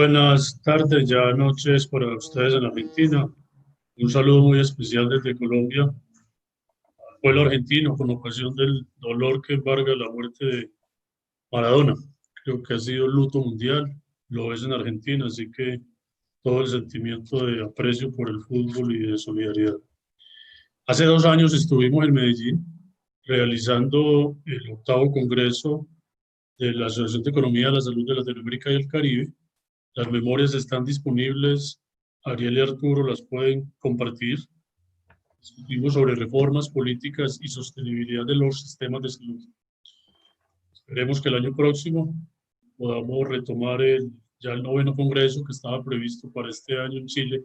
Buenas tardes, ya noches para ustedes en Argentina. Un saludo muy especial desde Colombia, al pueblo argentino, con ocasión del dolor que embarga la muerte de Maradona. Creo que ha sido luto mundial, lo es en Argentina, así que todo el sentimiento de aprecio por el fútbol y de solidaridad. Hace 2 años estuvimos en Medellín realizando el octavo congreso de la Asociación de Economía de la Salud de Latinoamérica y el Caribe. Las memorias están disponibles. Ariel y Arturo las pueden compartir. Discutimos sobre reformas políticas y sostenibilidad de los sistemas de salud. Esperemos que el año próximo podamos retomar ya el noveno congreso que estaba previsto para este año en Chile,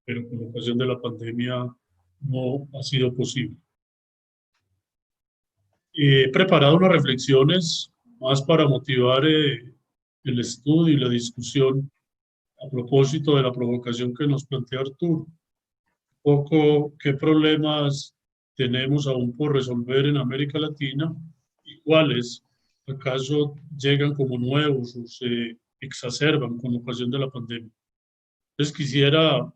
pero con ocasión de la pandemia no ha sido posible. He preparado unas reflexiones más para motivar el estudio y la discusión a propósito de la provocación que nos plantea Arturo. Poco qué problemas tenemos aún por resolver en América Latina y cuáles acaso llegan como nuevos o se exacerban con ocasión de la pandemia. Entonces quisiera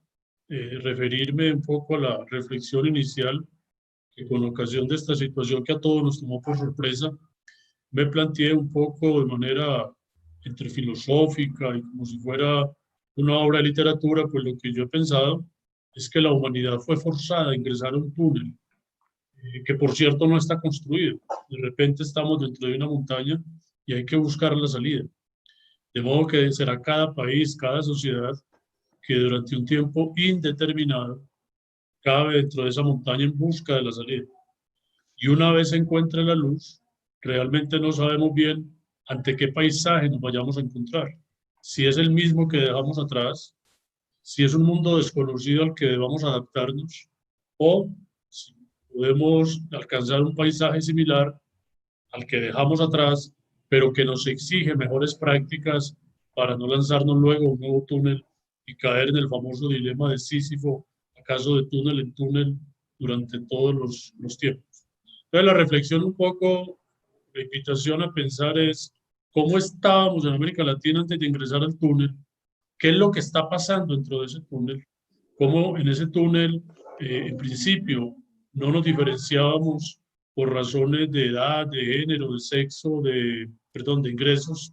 referirme un poco a la reflexión inicial que con ocasión de esta situación que a todos nos tomó por sorpresa, me planteé un poco de manera entre filosófica y como si fuera una obra de literatura, pues lo que yo he pensado es que la humanidad fue forzada a ingresar a un túnel, que por cierto no está construido. De repente estamos dentro de una montaña y hay que buscar la salida. De modo que será cada país, cada sociedad, que durante un tiempo indeterminado cabe dentro de esa montaña en busca de la salida. Y una vez se encuentre la luz, realmente no sabemos bien ante qué paisaje nos vayamos a encontrar. Si es el mismo que dejamos atrás, si es un mundo desconocido al que debamos adaptarnos, o si podemos alcanzar un paisaje similar al que dejamos atrás, pero que nos exige mejores prácticas para no lanzarnos luego a un nuevo túnel y caer en el famoso dilema de Sísifo, acaso de túnel en túnel durante todos los tiempos. Entonces la reflexión un poco, la invitación a pensar es cómo estábamos en América Latina antes de ingresar al túnel, qué es lo que está pasando dentro de ese túnel, cómo en ese túnel, en principio, no nos diferenciábamos por razones de edad, de género, de sexo, perdón, de ingresos,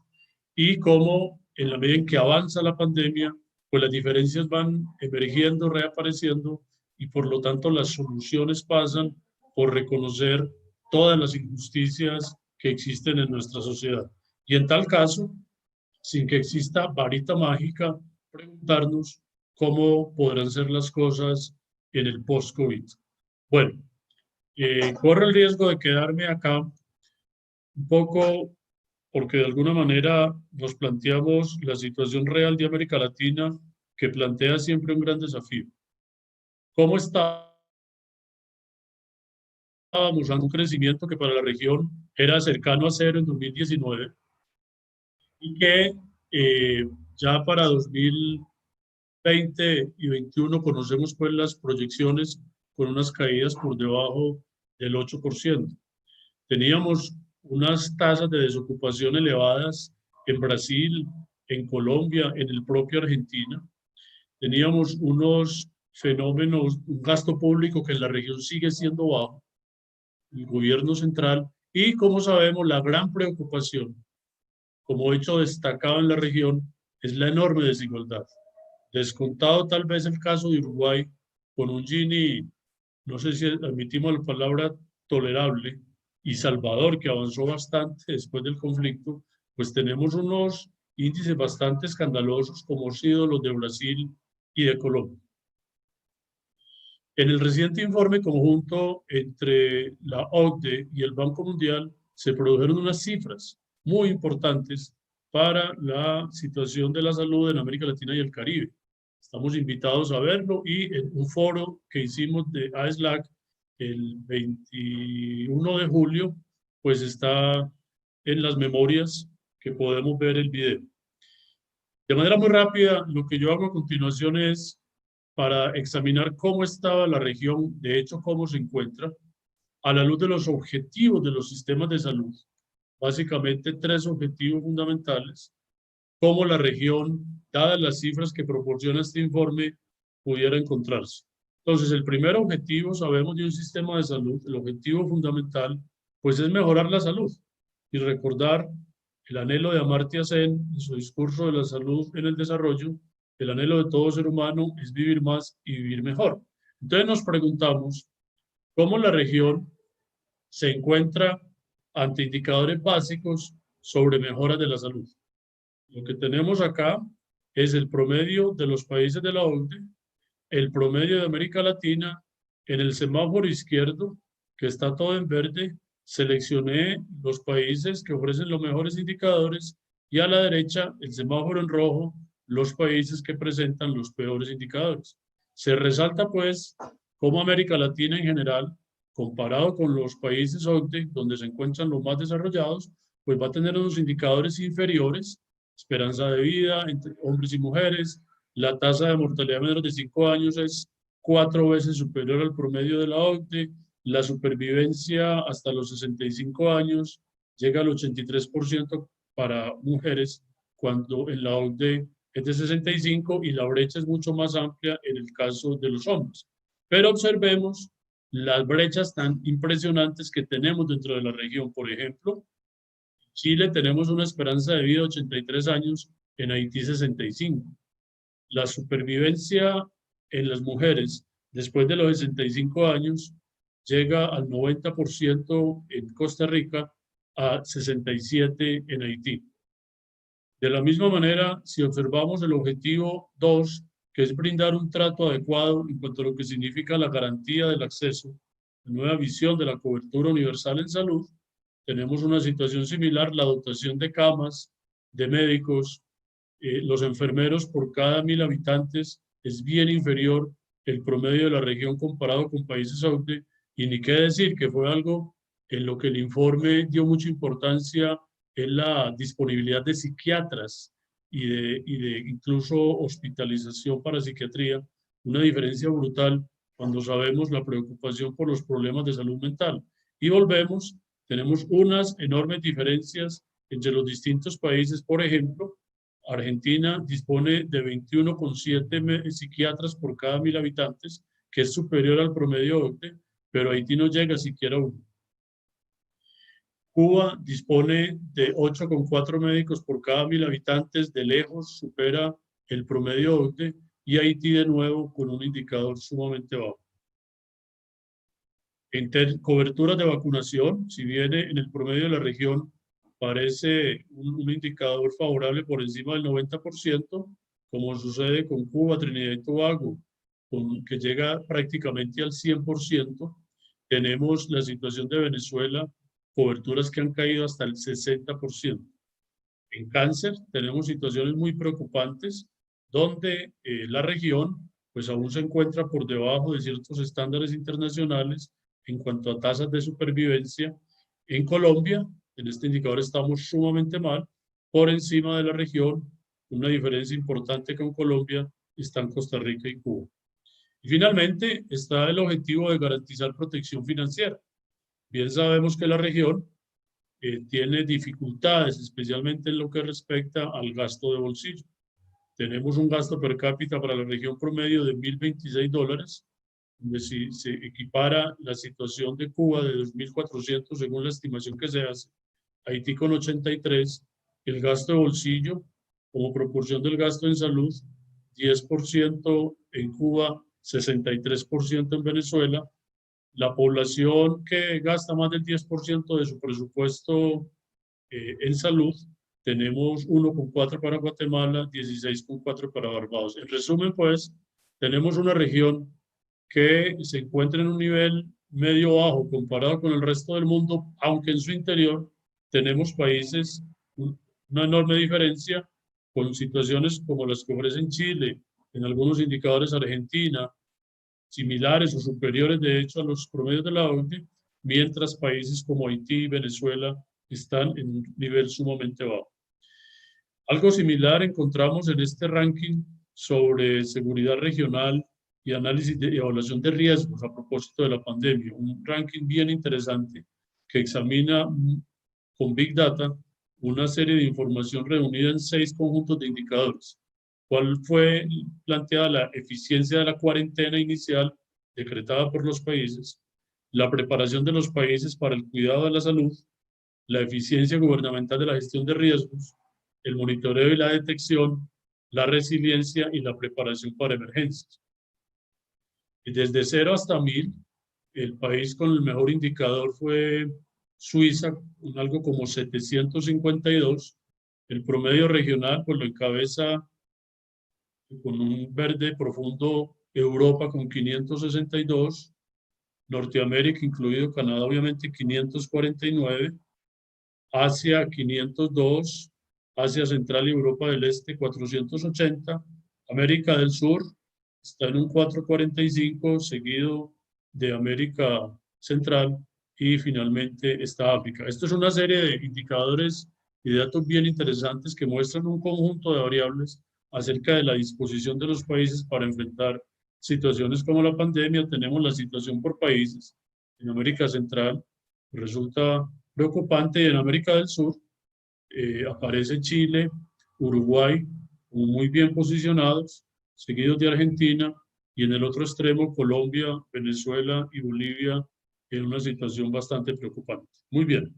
y cómo en la medida en que avanza la pandemia, pues las diferencias van emergiendo, reapareciendo, y por lo tanto las soluciones pasan por reconocer todas las injusticias que existen en nuestra sociedad. Y en tal caso, sin que exista varita mágica, preguntarnos cómo podrán ser las cosas en el post-COVID. Bueno, corro el riesgo de quedarme acá un poco porque de alguna manera nos planteamos la situación real de América Latina que plantea siempre un gran desafío. ¿Cómo estábamos ante un crecimiento que para la región era cercano a cero en 2019 y que ya para 2020 y 21 conocemos pues las proyecciones con unas caídas por debajo del 8%. Teníamos unas tasas de desocupación elevadas en Brasil, en Colombia, en el propio Argentina. Teníamos unos fenómenos, un gasto público que en la región sigue siendo bajo, el gobierno central, y como sabemos, la gran preocupación, como hecho destacado en la región, es la enorme desigualdad. Descontado tal vez el caso de Uruguay, con un Gini, no sé si admitimos la palabra tolerable, y Salvador, que avanzó bastante después del conflicto, pues tenemos unos índices bastante escandalosos como han sido los de Brasil y de Colombia. En el reciente informe conjunto entre la OCDE y el Banco Mundial se produjeron unas cifras muy importantes para la situación de la salud en América Latina y el Caribe. Estamos invitados a verlo y en un foro que hicimos de ASLAC el 21 de julio, pues está en las memorias que podemos ver el video. De manera muy rápida, lo que yo hago a continuación es para examinar cómo estaba la región, de hecho, cómo se encuentra, a la luz de los objetivos de los sistemas de salud. Básicamente tres objetivos fundamentales. cómo la región, dadas las cifras que proporciona este informe, pudiera encontrarse. Entonces, el primer objetivo, sabemos, de un sistema de salud, el objetivo fundamental, pues es mejorar la salud y recordar el anhelo de Amartya Sen en su discurso de la salud en el desarrollo. El anhelo de todo ser humano es vivir más y vivir mejor. Entonces nos preguntamos cómo la región se encuentra ante indicadores básicos sobre mejoras de la salud. Lo que tenemos acá es el promedio de los países de la OCDE, el promedio de América Latina. En el semáforo izquierdo, que está todo en verde, seleccioné los países que ofrecen los mejores indicadores y a la derecha, el semáforo en rojo, los países que presentan los peores indicadores. Se resalta pues cómo América Latina en general, comparado con los países OCDE, donde se encuentran los más desarrollados, pues va a tener unos indicadores inferiores, esperanza de vida entre hombres y mujeres, la tasa de mortalidad menor de 5 años es 4 veces superior al promedio de la OCDE, la supervivencia hasta los 65 años llega al 83% para mujeres, cuando en la OCDE es de 65 y la brecha es mucho más amplia en el caso de los hombres. Pero observemos las brechas tan impresionantes que tenemos dentro de la región. Por ejemplo, en Chile tenemos una esperanza de vida de 83 años, en Haití 65. La supervivencia en las mujeres después de los 65 años llega al 90% en Costa Rica, a 67% en Haití. De la misma manera, si observamos el objetivo 2, que es brindar un trato adecuado en cuanto a lo que significa la garantía del acceso, la nueva visión de la cobertura universal en salud, tenemos una situación similar, la dotación de camas, de médicos, los enfermeros por cada 1.000 habitantes es bien inferior el promedio de la región comparado con países OCDE, y ni qué decir que fue algo en lo que el informe dio mucha importancia, en la disponibilidad de psiquiatras y de incluso hospitalización para psiquiatría, una diferencia brutal cuando sabemos la preocupación por los problemas de salud mental. Y volvemos, tenemos unas enormes diferencias entre los distintos países. Por ejemplo, Argentina dispone de 21,7 psiquiatras por cada 1.000 habitantes, que es superior al promedio OCDE, pero Haití no llega siquiera a uno. Cuba dispone de 8,4 médicos por cada 1.000 habitantes, de lejos supera el promedio OCDE, y Haití de nuevo con un indicador sumamente bajo. En cobertura de vacunación, si bien en el promedio de la región parece un indicador favorable por encima del 90%, como sucede con Cuba, Trinidad y Tobago, que llega prácticamente al 100%, tenemos la situación de Venezuela, coberturas que han caído hasta el 60%. En cáncer tenemos situaciones muy preocupantes, donde la región pues aún se encuentra por debajo de ciertos estándares internacionales en cuanto a tasas de supervivencia. En Colombia, en este indicador estamos sumamente mal, por encima de la región. Una diferencia importante con Colombia está en Costa Rica y Cuba. Y finalmente está el objetivo de garantizar protección financiera. Bien sabemos que la región tiene dificultades, especialmente en lo que respecta al gasto de bolsillo. Tenemos un gasto per cápita para la región promedio de $1.026, donde si se equipara la situación de Cuba de 2.400 según la estimación que se hace, Haití con 83, el gasto de bolsillo como proporción del gasto en salud, 10% en Cuba, 63% en Venezuela. La población que gasta más del 10% de su presupuesto en salud, tenemos 1,4 para Guatemala, 16,4 para Barbados. En resumen, pues, tenemos una región que se encuentra en un nivel medio-bajo comparado con el resto del mundo, aunque en su interior tenemos países, una enorme diferencia, con situaciones como las que ofrecen Chile, en algunos indicadores Argentina, similares o superiores de hecho a los promedios de la OCDE, mientras países como Haití y Venezuela están en un nivel sumamente bajo. Algo similar encontramos en este ranking sobre seguridad regional y análisis de evaluación de riesgos a propósito de la pandemia, un ranking bien interesante que examina con Big Data una serie de información reunida en 6 conjuntos de indicadores. ¿Cuál fue planteada? La eficiencia de la cuarentena inicial decretada por los países, la preparación de los países para el cuidado de la salud, la eficiencia gubernamental de la gestión de riesgos, el monitoreo y la detección, la resiliencia y la preparación para emergencias. Y desde 0 hasta 1000, el país con el mejor indicador fue Suiza, con algo como 752. El promedio regional pues lo encabeza con un verde profundo Europa con 562, Norteamérica, incluido Canadá, obviamente 549, Asia 502, Asia Central y Europa del Este 480, América del Sur está en un 445, seguido de América Central y finalmente está África. Esto es una serie de indicadores y datos bien interesantes que muestran un conjunto de variables acerca de la disposición de los países para enfrentar situaciones como la pandemia. Tenemos la situación por países. En América Central resulta preocupante y en América del Sur aparece Chile, Uruguay, muy bien posicionados, seguidos de Argentina, y en el otro extremo Colombia, Venezuela y Bolivia en una situación bastante preocupante. Muy bien.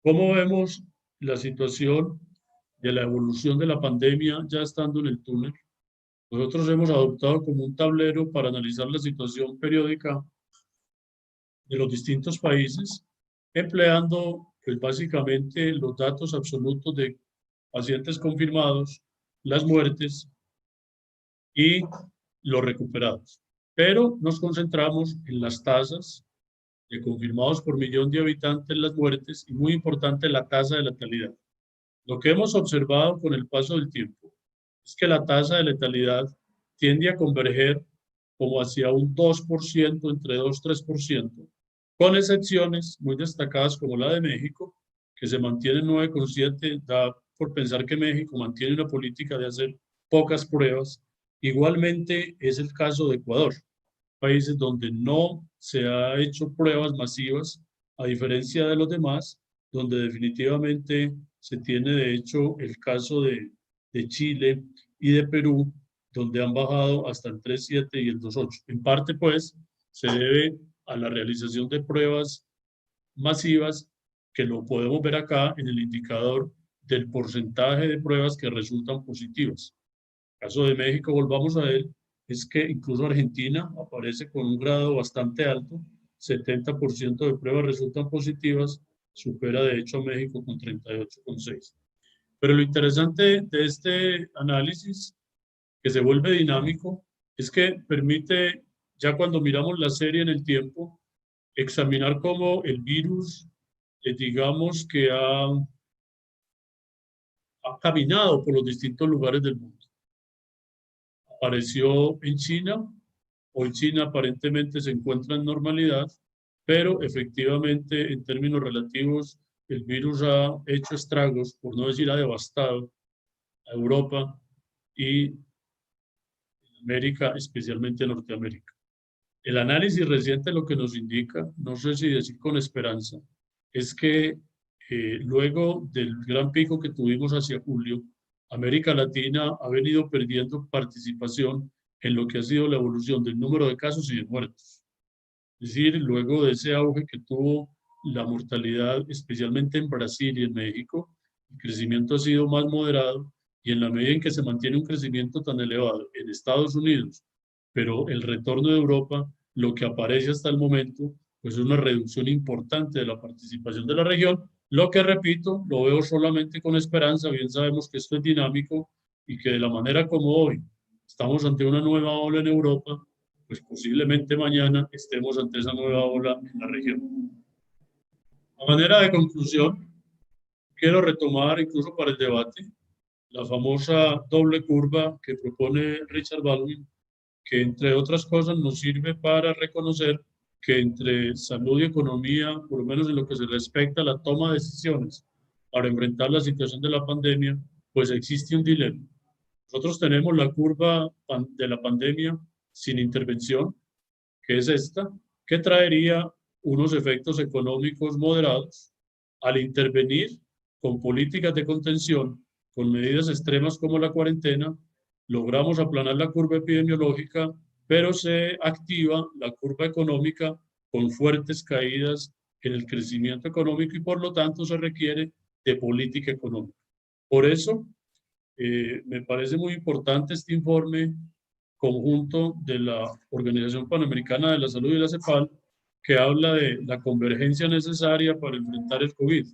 ¿Cómo vemos la situación de la evolución de la pandemia ya estando en el túnel? Nosotros hemos adoptado como un tablero para analizar la situación periódica de los distintos países, empleando pues básicamente los datos absolutos de pacientes confirmados, las muertes y los recuperados. Pero nos concentramos en las tasas de confirmados por millón de habitantes, las muertes y muy importante la tasa de letalidad. Lo que hemos observado con el paso del tiempo es que la tasa de letalidad tiende a converger como hacia un 2%, entre 2 y 3%, con excepciones muy destacadas como la de México, que se mantiene en 9,7, da por pensar que México mantiene una política de hacer pocas pruebas. Igualmente es el caso de Ecuador, países donde no se ha hecho pruebas masivas, a diferencia de los demás, donde definitivamente se tiene de hecho el caso de Chile y de Perú, donde han bajado hasta el 3,7 y el 2,8. En parte, pues, se debe a la realización de pruebas masivas, que lo podemos ver acá en el indicador del porcentaje de pruebas que resultan positivas. En el caso de México, volvamos a él, es que incluso Argentina aparece con un grado bastante alto, 70% de pruebas resultan positivas, supera de hecho a México con 38,6. Pero lo interesante de este análisis, que se vuelve dinámico, es que permite, ya cuando miramos la serie en el tiempo, examinar cómo el virus, digamos que ha caminado por los distintos lugares del mundo. Apareció en China, hoy China aparentemente se encuentra en normalidad, pero efectivamente en términos relativos el virus ha hecho estragos, por no decir ha devastado a Europa y América, especialmente Norteamérica. El análisis reciente lo que nos indica, no sé si decir con esperanza, es que luego del gran pico que tuvimos hacia julio, América Latina ha venido perdiendo participación en lo que ha sido la evolución del número de casos y de muertos. Es decir, luego de ese auge que tuvo la mortalidad, especialmente en Brasil y en México, el crecimiento ha sido más moderado, y en la medida en que se mantiene un crecimiento tan elevado en Estados Unidos, pero el retorno de Europa, lo que aparece hasta el momento, pues es una reducción importante de la participación de la región, lo que repito, lo veo solamente con esperanza. Bien sabemos que esto es dinámico y que de la manera como hoy estamos ante una nueva ola en Europa, pues posiblemente mañana estemos ante esa nueva ola en la región. A manera de conclusión, quiero retomar incluso para el debate la famosa doble curva que propone Richard Baldwin, que entre otras cosas nos sirve para reconocer que entre salud y economía, por lo menos en lo que se respecta a la toma de decisiones para enfrentar la situación de la pandemia, pues existe un dilema. Nosotros tenemos la curva de la pandemia sin intervención, que es esta, que traería unos efectos económicos moderados. Al intervenir con políticas de contención, con medidas extremas como la cuarentena, logramos aplanar la curva epidemiológica, pero se activa la curva económica con fuertes caídas en el crecimiento económico y por lo tanto se requiere de política económica. Por eso, me parece muy importante este informe conjunto de la Organización Panamericana de la Salud y la CEPAL, que habla de la convergencia necesaria para enfrentar el COVID,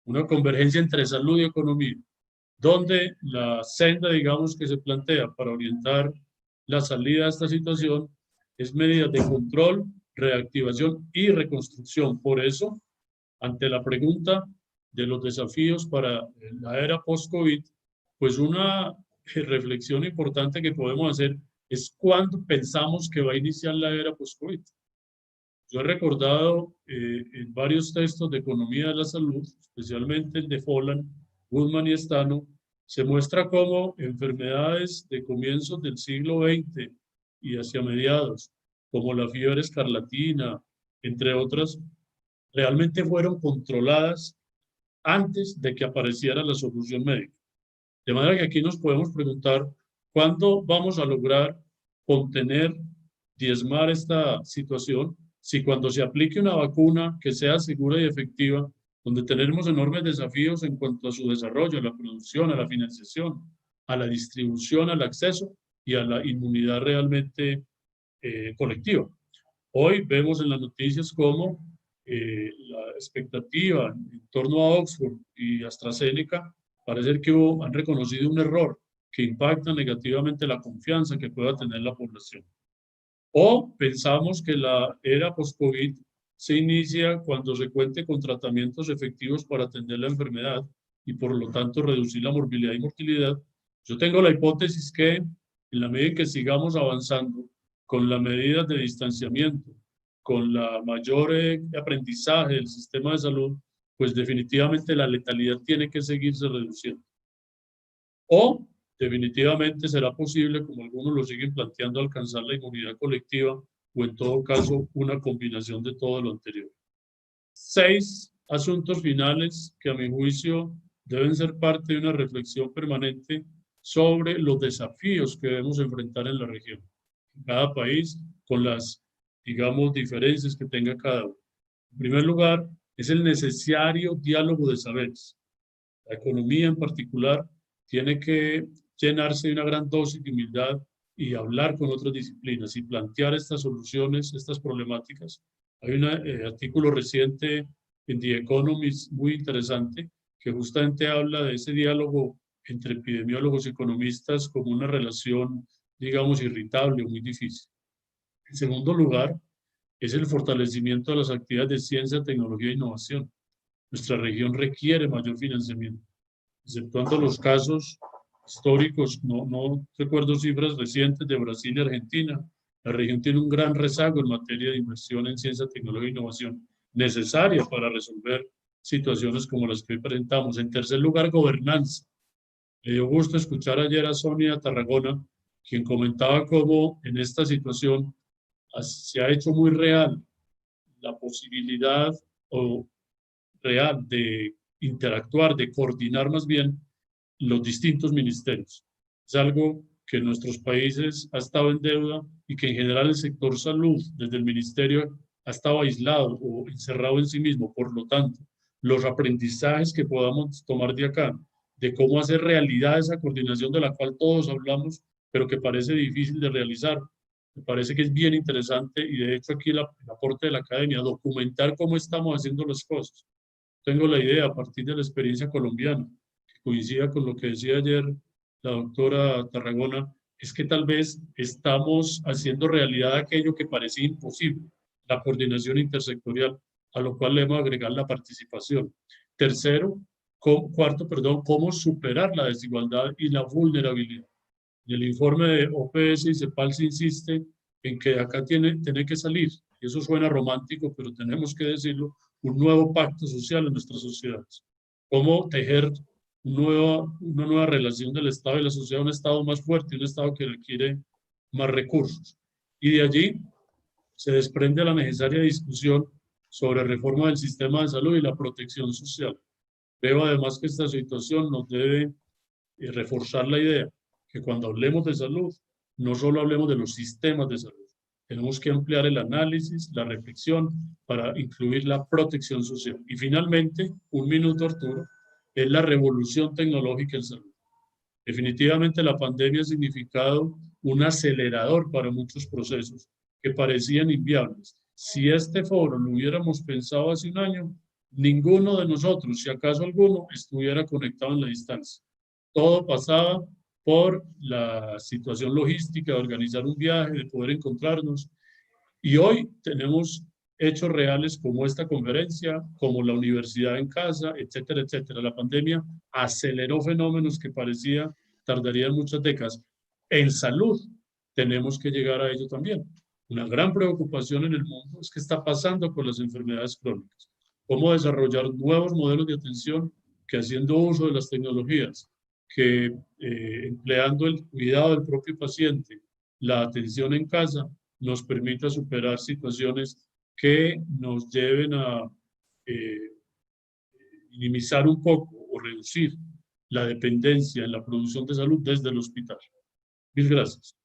una convergencia entre salud y economía, donde la senda, digamos, que se plantea para orientar la salida de esta situación es medidas de control, reactivación y reconstrucción. Por eso, ante la pregunta de los desafíos para la era post-COVID, pues una reflexión importante que podemos hacer es cuándo pensamos que va a iniciar la era post-COVID. Yo he recordado en varios textos de economía de la salud, especialmente el de Folland, Goodman y Stano, se muestra cómo enfermedades de comienzos del siglo XX y hacia mediados, como la fiebre escarlatina, entre otras, realmente fueron controladas antes de que apareciera la solución médica. De manera que aquí nos podemos preguntar, ¿cuándo vamos a lograr contener, diezmar esta situación? Si cuando se aplique una vacuna que sea segura y efectiva, donde tenemos enormes desafíos en cuanto a su desarrollo, a la producción, a la financiación, a la distribución, al acceso y a la inmunidad realmente colectiva. Hoy vemos en las noticias cómo la expectativa en torno a Oxford y AstraZeneca parece que han reconocido un error que impacta negativamente la confianza que pueda tener la población. O pensamos que la era post-COVID se inicia cuando se cuente con tratamientos efectivos para atender la enfermedad y por lo tanto reducir la morbilidad y mortalidad. Yo tengo la hipótesis que en la medida en que sigamos avanzando con las medidas de distanciamiento, con la mayor aprendizaje del sistema de salud, pues definitivamente la letalidad tiene que seguirse reduciendo. O definitivamente será posible, como algunos lo siguen planteando, alcanzar la inmunidad colectiva o en todo caso una combinación de todo lo anterior. 6 asuntos finales que a mi juicio deben ser parte de una reflexión permanente sobre los desafíos que debemos enfrentar en la región, en cada país, con las, digamos, diferencias que tenga cada uno. En primer lugar, es el necesario diálogo de saberes. La economía en particular tiene que llenarse de una gran dosis de humildad y hablar con otras disciplinas y plantear estas soluciones, estas problemáticas. Hay un artículo reciente en The Economist muy interesante que justamente habla de ese diálogo entre epidemiólogos y economistas como una relación, digamos, irritable o muy difícil. En segundo lugar, es el fortalecimiento de las actividades de ciencia, tecnología e innovación. Nuestra región requiere mayor financiamiento, exceptuando los casos históricos, no recuerdo cifras recientes de Brasil y Argentina. La región tiene un gran rezago en materia de inversión en ciencia, tecnología e innovación, necesaria para resolver situaciones como las que hoy presentamos. En tercer lugar, gobernanza. Me dio gusto escuchar ayer a Sonia Tarragona, quien comentaba cómo en esta situación se ha hecho muy real la posibilidad o real de interactuar, de coordinar más bien los distintos ministerios. Es algo que en nuestros países ha estado en deuda y que en general el sector salud, desde el ministerio, ha estado aislado o encerrado en sí mismo. Por lo tanto, los aprendizajes que podamos tomar de acá, de cómo hacer realidad esa coordinación de la cual todos hablamos, pero que parece difícil de realizar, me parece que es bien interesante y de hecho aquí el aporte de la academia, documentar cómo estamos haciendo las cosas. Tengo la idea a partir de la experiencia colombiana, que coincida con lo que decía ayer la doctora Tarragona, es que tal vez estamos haciendo realidad aquello que parecía imposible, la coordinación intersectorial, a lo cual le hemos agregado la participación. Cuarto, cómo superar la desigualdad y la vulnerabilidad. En el informe de OPS y CEPAL se insiste en que acá tiene que salir, y eso suena romántico, pero tenemos que decirlo, un nuevo pacto social en nuestras sociedades. Cómo tejer una nueva relación del Estado y la sociedad, un Estado más fuerte, un Estado que requiere más recursos. Y de allí se desprende la necesaria discusión sobre reforma del sistema de salud y la protección social. Veo además que esta situación nos debe reforzar la idea que cuando hablemos de salud, no solo hablemos de los sistemas de salud, tenemos que ampliar el análisis, la reflexión para incluir la protección social. Y finalmente, un minuto, Arturo, es la revolución tecnológica en salud. Definitivamente la pandemia ha significado un acelerador para muchos procesos que parecían inviables. Si este foro lo hubiéramos pensado hace un año, ninguno de nosotros, si acaso alguno, estuviera conectado en la distancia. Todo pasaba por la situación logística de organizar un viaje, de poder encontrarnos. Y hoy tenemos hechos reales como esta conferencia, como la universidad en casa, etcétera, etcétera. La pandemia aceleró fenómenos que parecía tardarían muchas décadas. En salud tenemos que llegar a ello también. Una gran preocupación en el mundo es qué está pasando con las enfermedades crónicas. Cómo desarrollar nuevos modelos de atención que haciendo uso de las tecnologías, que empleando el cuidado del propio paciente, la atención en casa, nos permita superar situaciones que nos lleven a eh, minimizar un poco o reducir la dependencia en la producción de salud desde el hospital. Mil gracias.